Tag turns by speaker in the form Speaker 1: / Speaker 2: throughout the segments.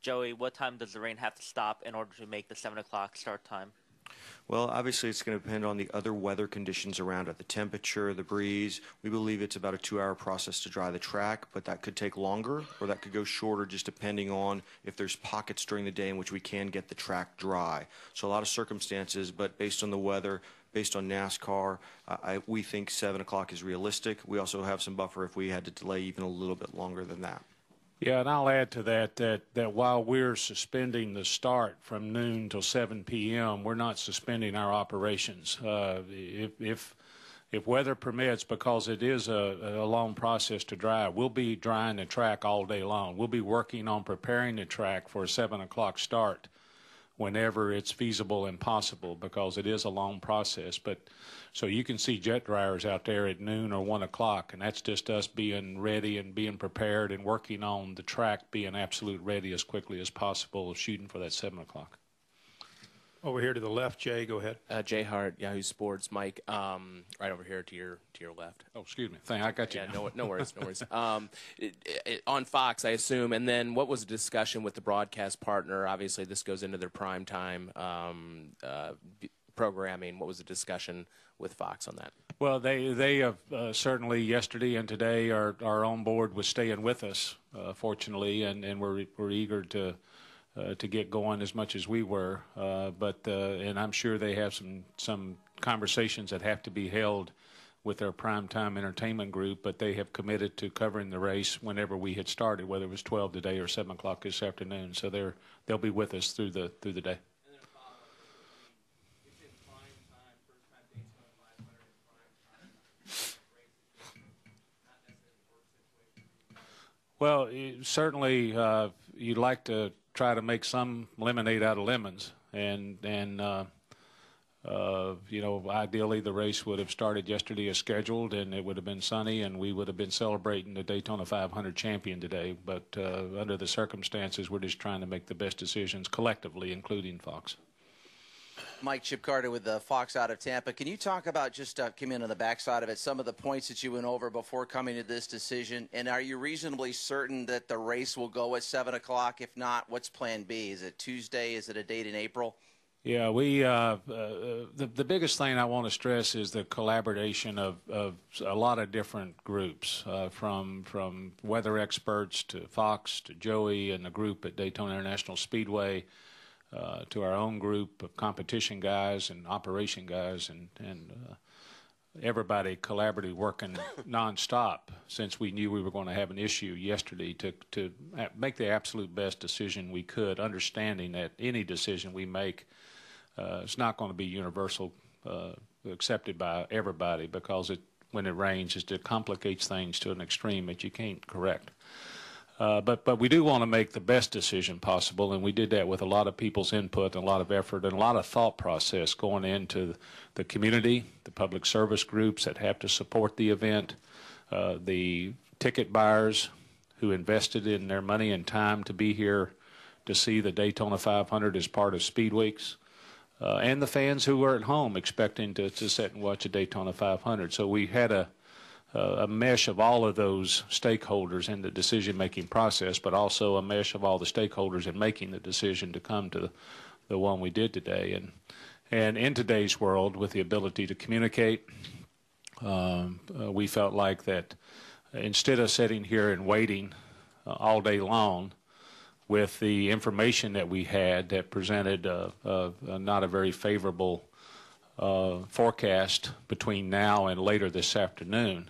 Speaker 1: Joey, what time does the rain have to stop in order to make the 7 o'clock start time?
Speaker 2: Well, obviously, it's going to depend on the other weather conditions around it, the temperature, the breeze. We believe it's about a 2-hour process to dry the track, but that could take longer or that could go shorter just depending on if there's pockets during the day in which we can get the track dry. So a lot of circumstances, but based on the weather, based on NASCAR, we think 7 o'clock is realistic. We also have some buffer if we had to delay even a little bit longer than that.
Speaker 3: Yeah, and I'll add to that while we're suspending the start from noon till 7 p.m., we're not suspending our operations. If weather permits, because it is a long process to dry, we'll be drying the track all day long. We'll be working on preparing the track for a 7 o'clock start whenever it's feasible and possible, because it is a long process. But so you can see jet dryers out there at noon or 1 o'clock, and that's just us being ready and being prepared and working on the track being absolute ready as quickly as possible, shooting for that 7 o'clock.
Speaker 4: Over here to the left, Jay, go ahead.
Speaker 5: Jay Hart, Yahoo Sports. Mike, right over here to your left.
Speaker 3: Oh, excuse me. I got you.
Speaker 5: Yeah, no worries, no worries. On Fox, I assume. And then, what was the discussion with the broadcast partner? Obviously, this goes into their prime time programming. What was the discussion with Fox on that?
Speaker 3: Well, they have certainly yesterday and today are on board with staying with us, fortunately, and we're eager to get going as much as we were, and I'm sure they have some conversations that have to be held with their primetime entertainment group, but they have committed to covering the race whenever we had started, whether it was 12 today or 7 o'clock this afternoon. So they'll be with us through the day. Well, certainly you'd like to try to make some lemonade out of lemons, and you know, ideally the race would have started yesterday as scheduled, and it would have been sunny, and we would have been celebrating the Daytona 500 champion today. But under the circumstances, we're just trying to make the best decisions collectively, including Fox.
Speaker 6: Mike, Chip Carter with Fox out of Tampa. Can you talk about, just come in on the backside of it, some of the points that you went over before coming to this decision? And are you reasonably certain that the race will go at 7 o'clock? If not, what's plan B? Is it Tuesday? Is it a date in April?
Speaker 3: Yeah, the biggest thing I want to stress is the collaboration of a lot of different groups, from weather experts to Fox to Joey and the group at Daytona International Speedway, to our own group of competition guys and operation guys, and everybody collaboratively working nonstop since we knew we were going to have an issue yesterday to make the absolute best decision we could, understanding that any decision we make is not going to be universal accepted by everybody, because when it rains, it complicates things to an extreme that you can't correct. But we do want to make the best decision possible, and we did that with a lot of people's input and a lot of effort and a lot of thought process going into the community, the public service groups that have to support the event, the ticket buyers who invested in their money and time to be here to see the Daytona 500 as part of Speed Weeks, and the fans who were at home expecting to sit and watch a Daytona 500. So we had a mesh of all of those stakeholders in the decision-making process, but also a mesh of all the stakeholders in making the decision to come to the one we did today. And in today's world, with the ability to communicate, we felt like that instead of sitting here and waiting all day long with the information that we had that presented not a very favorable forecast between now and later this afternoon,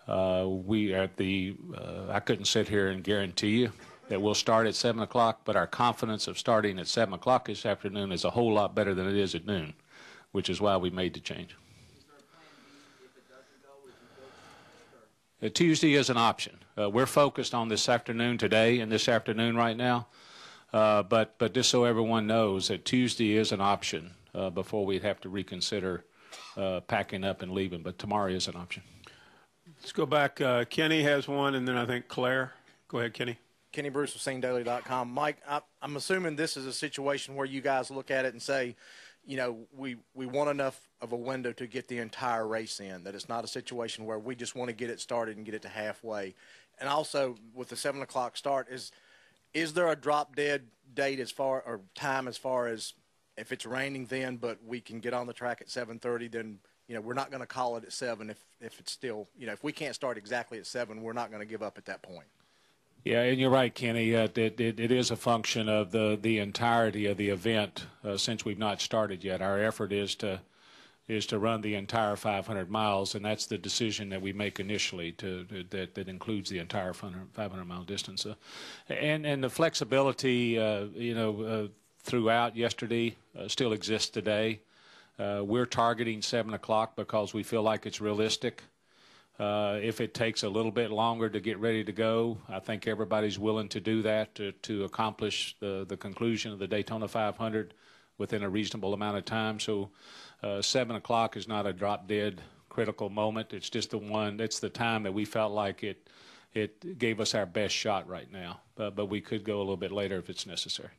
Speaker 3: I couldn't sit here and guarantee you that we'll start at 7 o'clock, but our confidence of starting at 7 o'clock this afternoon is a whole lot better than it is at noon, which is why we made the change.
Speaker 6: Is there a plan B if it doesn't go? Would you go
Speaker 3: Tuesday is an option. We're focused on this afternoon today and this afternoon right now, but just so everyone knows that Tuesday is an option before we'd have to reconsider packing up and leaving, but tomorrow is an option.
Speaker 4: Let's go back. Kenny has one, and then I think Claire. Go ahead, Kenny.
Speaker 7: Kenny Bruce with SingDaily.com. Mike, I'm assuming this is a situation where you guys look at it and say, you know, we want enough of a window to get the entire race in, that it's not a situation where we just want to get it started and get it to halfway. And also, with the 7 o'clock start, Is there a drop dead date as far or time as far as if it's raining then, but we can get on the track at 7:30? Then we're not going to call it at 7 if it's still if we can't start exactly at 7, we're not going to give up at that point.
Speaker 3: Yeah, and you're right, Kenny. It is a function of the entirety of the event since we've not started yet. Our effort is to run the entire 500 miles, and that's the decision that we make initially that includes the entire 500-mile distance. And the flexibility, throughout yesterday still exists today. We're targeting 7 o'clock because we feel like it's realistic. If it takes a little bit longer to get ready to go, I think everybody's willing to do that to accomplish the conclusion of the Daytona 500 within a reasonable amount of time. So 7 o'clock is not a drop-dead critical moment. It's just it's the time that we felt like it gave us our best shot right now. But we could go a little bit later if it's necessary.